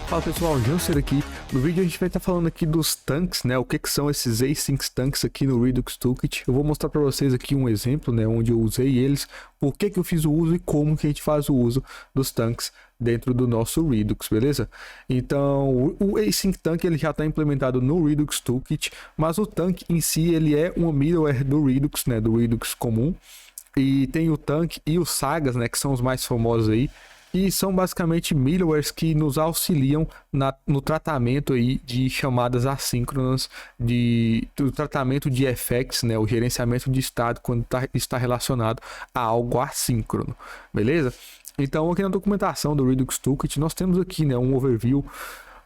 Fala pessoal, Janser aqui. No vídeo a gente vai estar falando aqui dos tanques, né? O que são esses async tanques aqui no Redux Toolkit. Eu vou mostrar para vocês aqui um exemplo, né? Onde eu usei eles, por que eu fiz o uso e como que a gente faz o uso dos tanques dentro do nosso Redux, beleza? Então, o async tank ele já está implementado no Redux Toolkit, mas o tanque em si ele é uma middleware do Redux, né? Do Redux comum. E tem o tanque e os sagas, né? Que são os mais famosos aí. E são basicamente middlewares que nos auxiliam no tratamento aí de chamadas assíncronas, do tratamento de effects, né, o gerenciamento de estado quando está relacionado a algo assíncrono, beleza? Então aqui na documentação do Redux Toolkit nós temos aqui, né, um overview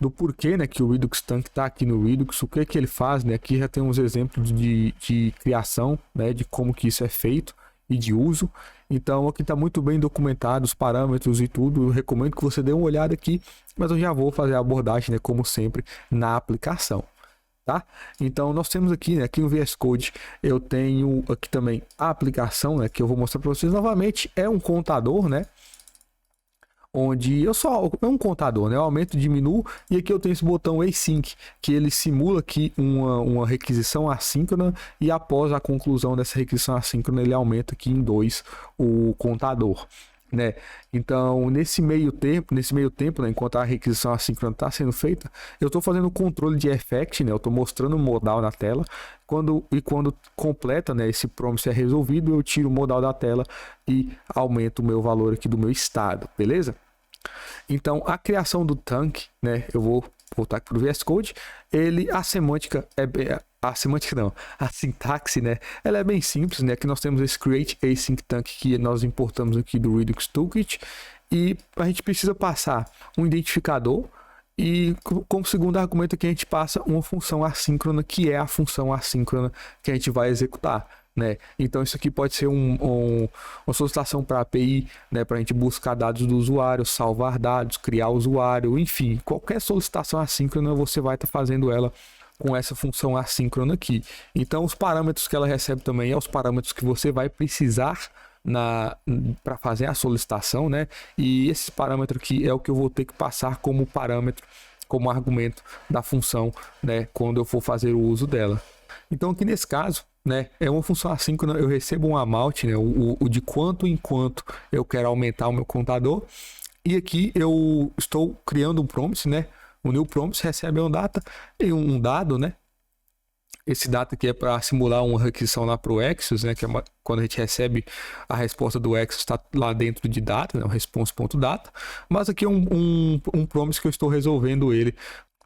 do porquê, né, que o Redux Tank está aqui no Redux, o que ele faz, né? Aqui já tem uns exemplos de criação, né, de como que isso é feito e de uso. Então aqui está muito bem documentado os parâmetros e tudo. Eu recomendo que você dê uma olhada aqui, mas eu já vou fazer a abordagem, né, como sempre, na aplicação, tá? Então nós temos aqui, né, aqui no VS Code, eu tenho aqui também a aplicação, né, que eu vou mostrar para vocês novamente. É um contador, né, onde é um contador, né? Eu aumento, diminuo, e aqui eu tenho esse botão async, que ele simula aqui uma requisição assíncrona, e após a conclusão dessa requisição assíncrona, ele aumenta aqui em 2 o contador, né? Então, nesse meio tempo, né, enquanto a requisição assíncrona está sendo feita, eu estou fazendo o controle de effect, né? Eu estou mostrando o modal na tela. Quando completa, né, esse promise é resolvido, eu tiro o modal da tela e aumento o meu valor aqui do meu estado, beleza? Então, a criação do tanque, né, eu vou voltar aqui para o VS Code, a sintaxe, né, ela é bem simples, né, que nós temos esse create async tank que nós importamos aqui do Redux Toolkit, e a gente precisa passar um identificador, e como segundo argumento aqui a gente passa uma função assíncrona, que é a função assíncrona que a gente vai executar, né? Então isso aqui pode ser uma solicitação para a API, né, para a gente buscar dados do usuário, salvar dados, criar usuário, enfim, qualquer solicitação assíncrona você vai estar fazendo ela com essa função assíncrona aqui. Então os parâmetros que ela recebe também é os parâmetros que você vai precisar para fazer a solicitação, né? E esse parâmetro aqui é o que eu vou ter que passar como parâmetro, como argumento da função, né, quando eu for fazer o uso dela. Então aqui nesse caso, né, é uma função assíncrona, eu recebo um amount, né, o de quanto em quanto eu quero aumentar o meu contador, e aqui eu estou criando um promise, né? O new promise recebe uma data e um dado, né? Esse data aqui é para simular uma requisição lá para o Exos, né? Que é quando a gente recebe a resposta do Exos, está lá dentro de data, né? O response.data. Mas aqui é um promise que eu estou resolvendo ele.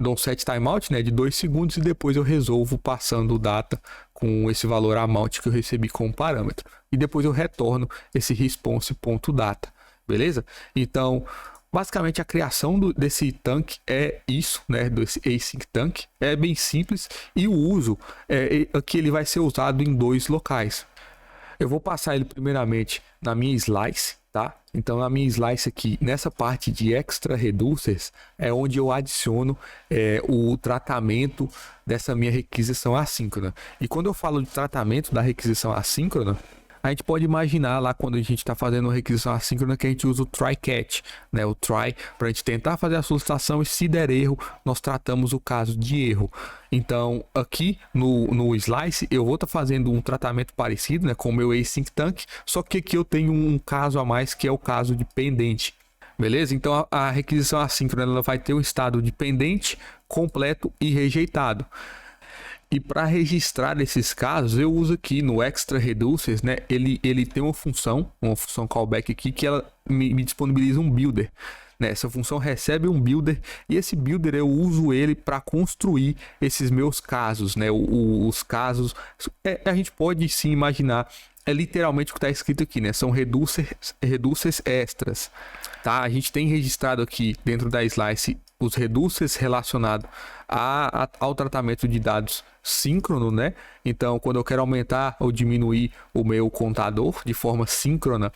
Dou um set timeout, né, de 2 segundos, e depois eu resolvo passando o data com esse valor amount que eu recebi como parâmetro. E depois eu retorno esse response.data, beleza? Então, basicamente a criação desse tanque é isso, né, desse async tank. É bem simples, e o uso aqui ele vai ser usado em 2 locais. Eu vou passar ele primeiramente na minha slice, tá? Então na minha slice aqui, nessa parte de extra reducers, é onde eu adiciono o tratamento dessa minha requisição assíncrona. E quando eu falo de tratamento da requisição assíncrona, a gente pode imaginar lá quando a gente está fazendo uma requisição assíncrona que a gente usa o try catch, né? O try para a gente tentar fazer a solicitação, e se der erro, nós tratamos o caso de erro. Então aqui no slice eu vou estar fazendo um tratamento parecido, né, com o meu async tank, só que aqui eu tenho um caso a mais, que é o caso de pendente. Beleza? Então a requisição assíncrona ela vai ter um estado de pendente, completo e rejeitado. E para registrar esses casos, eu uso aqui no Extra Reducers, né? Ele tem uma função callback aqui, que ela me disponibiliza um builder, né? Essa função recebe um builder, e esse builder eu uso ele para construir esses meus casos, né? Os casos, a gente pode sim imaginar, é literalmente o que está escrito aqui, né? São reducers extras, tá? A gente tem registrado aqui dentro da slice os reducers relacionados ao tratamento de dados síncrono, né? Então, quando eu quero aumentar ou diminuir o meu contador de forma síncrona,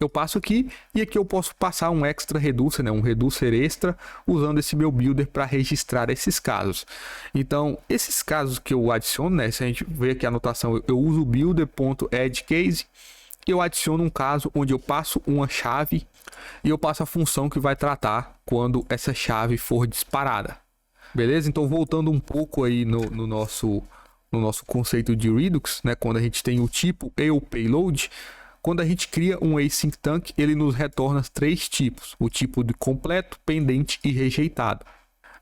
eu passo aqui, e aqui eu posso passar um extra reducer, né? Um reducer extra, usando esse meu builder para registrar esses casos. Então, esses casos que eu adiciono, né? Se a gente ver aqui a anotação, eu uso builder.addCase, eu adiciono um caso onde eu passo uma chave e eu passo a função que vai tratar quando essa chave for disparada. Beleza? Então, voltando um pouco aí no nosso conceito de Redux, né? Quando a gente tem o tipo e o payload, quando a gente cria um async tank, ele nos retorna 3 tipos: o tipo de completo, pendente e rejeitado.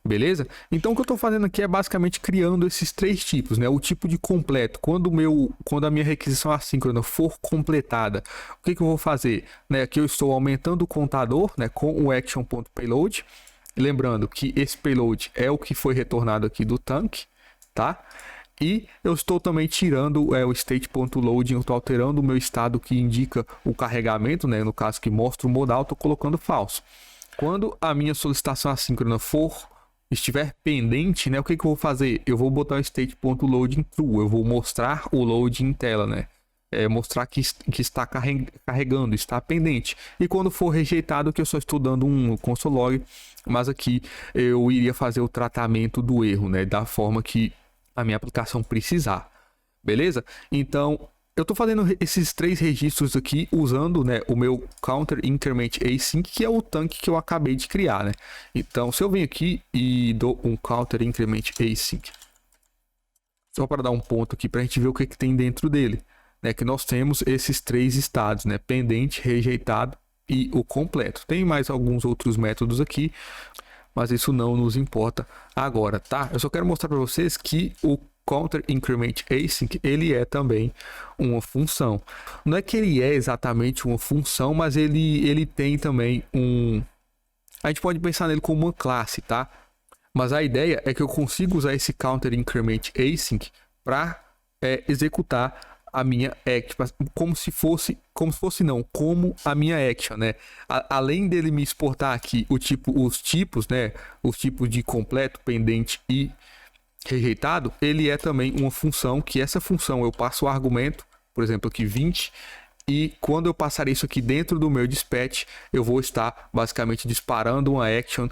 Beleza? Então, o que eu estou fazendo aqui é basicamente criando esses 3 tipos, né? O tipo de completo, quando a minha requisição assíncrona for completada, o que eu vou fazer? Né? Aqui eu estou aumentando o contador, né, com o action.payload. Lembrando que esse payload é o que foi retornado aqui do tanque, tá? E eu estou também tirando o state.loading, eu estou alterando o meu estado que indica o carregamento, né? No caso que mostra o modal, estou colocando falso. Quando a minha solicitação assíncrona estiver pendente, né? O que eu vou fazer? Eu vou botar o state.loading true, eu vou mostrar o loading em tela, né? Mostrar que está carregando, está pendente. E quando for rejeitado, que eu só estou dando um console log, mas aqui eu iria fazer o tratamento do erro, né? Da forma que a minha aplicação precisar. Beleza? Então, eu estou fazendo esses 3 registros aqui usando, né, o meu counter increment async, que é o tanque que eu acabei de criar, né? Então, se eu venho aqui e dou um counter increment async, só para dar um ponto aqui para a gente ver o que tem dentro dele, né? Que nós temos esses 3 estados, né? Pendente, rejeitado e o completo. Tem mais alguns outros métodos aqui, mas isso não nos importa agora, tá? Eu só quero mostrar para vocês que o counter increment async, ele é também uma função. Não é que ele é exatamente uma função, mas ele tem também a gente pode pensar nele como uma classe, tá? Mas a ideia é que eu consigo usar esse counter increment async para executar a minha action, como a minha action, né? Além dele me exportar aqui os tipos, né? Os tipos de completo, pendente e rejeitado, ele é também uma função, que essa função eu passo o argumento, por exemplo, aqui 20, e quando eu passar isso aqui dentro do meu dispatch, eu vou estar basicamente disparando uma action,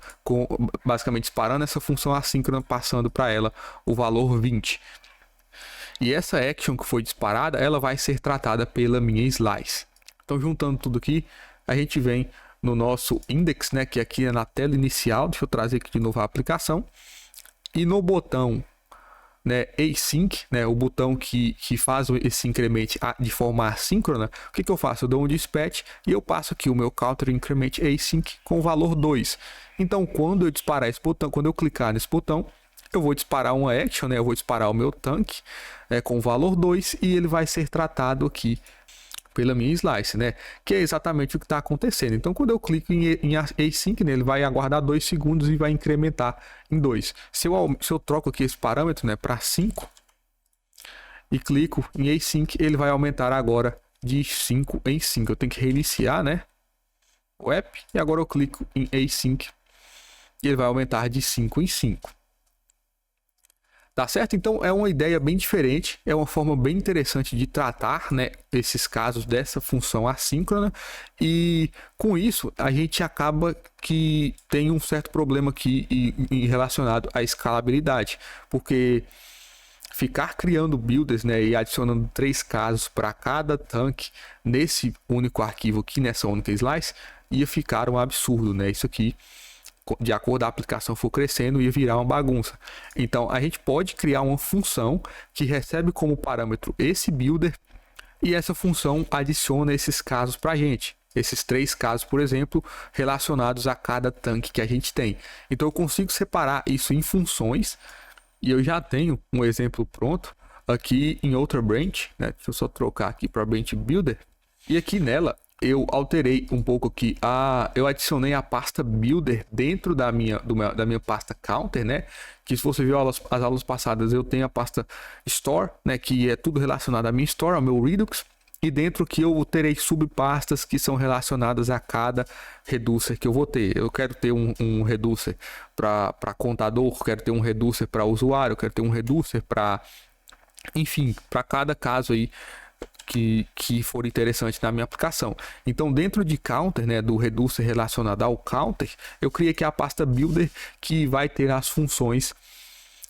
basicamente disparando essa função assíncrona, passando para ela o valor 20. E essa action que foi disparada, ela vai ser tratada pela minha slice. Então, juntando tudo aqui, a gente vem no nosso index, né, que aqui é na tela inicial. Deixa eu trazer aqui de novo a aplicação. E no botão, né, async, né, o botão que faz esse increment de forma assíncrona, o que eu faço? Eu dou um dispatch e eu passo aqui o meu counter increment async com o valor 2. Então, quando eu disparar esse botão, quando eu clicar nesse botão, eu vou disparar uma action, né? Eu vou disparar o meu tanque com o valor 2 e ele vai ser tratado aqui pela minha slice, né? Que é exatamente o que está acontecendo. Então, quando eu clico em async, né, ele vai aguardar 2 segundos e vai incrementar em 2. Se eu troco aqui esse parâmetro, né, para 5 e clico em async, ele vai aumentar agora de 5 em 5. Eu tenho que reiniciar, né, o app, e agora eu clico em async e ele vai aumentar de 5 em 5. Tá certo? Então é uma ideia bem diferente, é uma forma bem interessante de tratar, né, esses casos dessa função assíncrona, e com isso a gente acaba que tem um certo problema aqui relacionado à escalabilidade, porque ficar criando builders, né, e adicionando 3 casos para cada tanque nesse único arquivo aqui, nessa única slice, ia ficar um absurdo, né? Isso aqui, de acordo com a aplicação for crescendo, ia virar uma bagunça. Então, a gente pode criar uma função que recebe como parâmetro esse builder e essa função adiciona esses casos para a gente. Esses 3 casos, por exemplo, relacionados a cada tanque que a gente tem. Então, eu consigo separar isso em funções e eu já tenho um exemplo pronto aqui em outra branch, né? Deixa eu só trocar aqui para branch builder. E aqui nela, eu alterei um pouco aqui, eu adicionei a pasta builder dentro da minha pasta counter, né? Que se você viu as aulas passadas, eu tenho a pasta store, né? Que é tudo relacionado à minha store, ao meu Redux. E dentro aqui eu terei subpastas que são relacionadas a cada reducer que eu vou ter. Eu quero ter um reducer para contador, quero ter um reducer para usuário, quero ter um reducer para, enfim, para cada caso aí que for interessante na minha aplicação. Então, dentro de counter, né, do reducer relacionado ao counter, eu criei aqui a pasta builder que vai ter as funções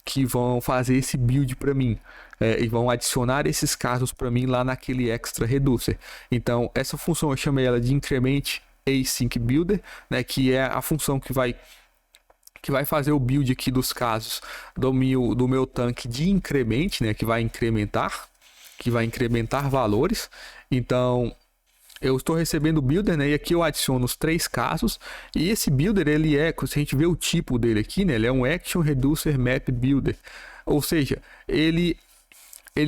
que vão fazer esse build para mim. E vão adicionar esses casos para mim lá naquele extra reducer. Então essa função eu chamei ela de increment async builder, né, que é a função que vai fazer o build aqui dos casos do meu tanque de increment, né, que vai incrementar valores. Então eu estou recebendo o builder, né, e aqui eu adiciono os 3 casos, e esse builder, ele é, se a gente vê o tipo dele aqui, né, ele é um action reducer map builder, ou seja, ele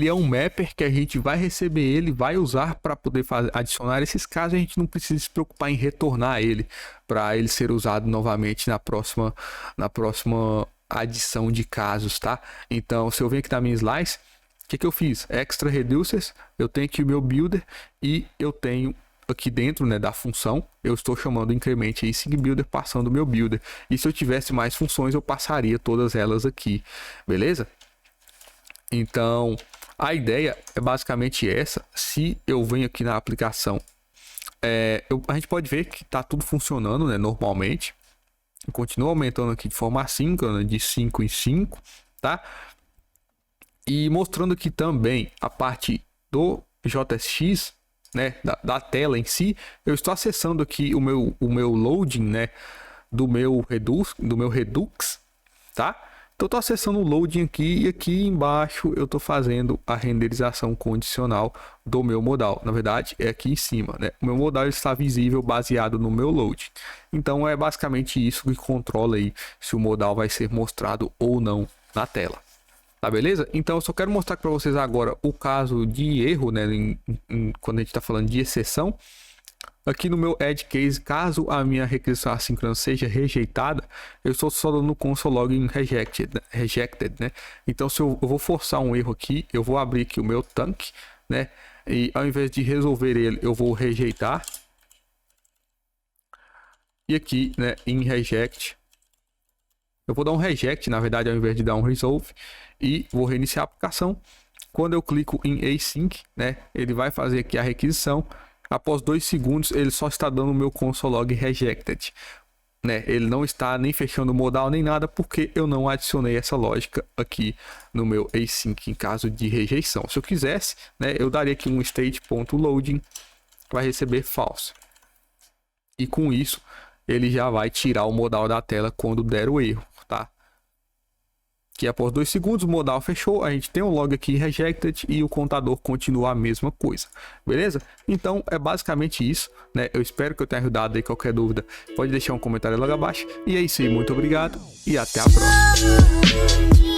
é um mapper que a gente vai receber ele, vai usar para poder adicionar esses casos. A gente não precisa se preocupar em retornar ele para ele ser usado novamente na próxima adição de casos, tá? Então, se eu venho aqui na minha slice, o que eu fiz? Extra reducers, eu tenho aqui o meu builder e eu tenho aqui dentro, né, da função, eu estou chamando increment async builder, passando o meu builder. E se eu tivesse mais funções, eu passaria todas elas aqui, beleza? Então, a ideia é basicamente essa. Se eu venho aqui na aplicação, a gente pode ver que está tudo funcionando, né, normalmente. Continua aumentando aqui de forma assíncrona, de 5 em 5, tá? E mostrando aqui também a parte do JSX, né, da tela em si. Eu estou acessando aqui o meu loading, né, do meu Redux, tá? Então, eu estou acessando o loading aqui, e aqui embaixo eu estou fazendo a renderização condicional do meu modal. Na verdade, é aqui em cima, né? O meu modal está visível baseado no meu loading. Então, é basicamente isso que controla aí se o modal vai ser mostrado ou não na tela. Tá, beleza? Então, eu só quero mostrar para vocês agora o caso de erro, né? Quando a gente está falando de exceção. Aqui no meu edge case, caso a minha requisição assíncrona seja rejeitada, eu estou só dando console log rejected, né? Então, se eu vou forçar um erro aqui, eu vou abrir aqui o meu tanque, né? E ao invés de resolver ele, eu vou rejeitar. E aqui, né, em reject, eu vou dar um reject, na verdade, ao invés de dar um resolve, e vou reiniciar a aplicação. Quando eu clico em async, né, ele vai fazer aqui a requisição. Após 2 segundos, ele só está dando o meu console log rejected, né? Ele não está nem fechando o modal nem nada, porque eu não adicionei essa lógica aqui no meu async em caso de rejeição. Se eu quisesse, né, eu daria aqui um state.loading, vai receber false. E com isso, ele já vai tirar o modal da tela quando der o erro, tá? Que após 2 segundos o modal fechou, a gente tem um log aqui rejected e o contador continua a mesma coisa, beleza? Então é basicamente isso, né? Eu espero que eu tenha ajudado aí. Qualquer dúvida pode deixar um comentário logo abaixo, e é isso aí, muito obrigado e até a próxima.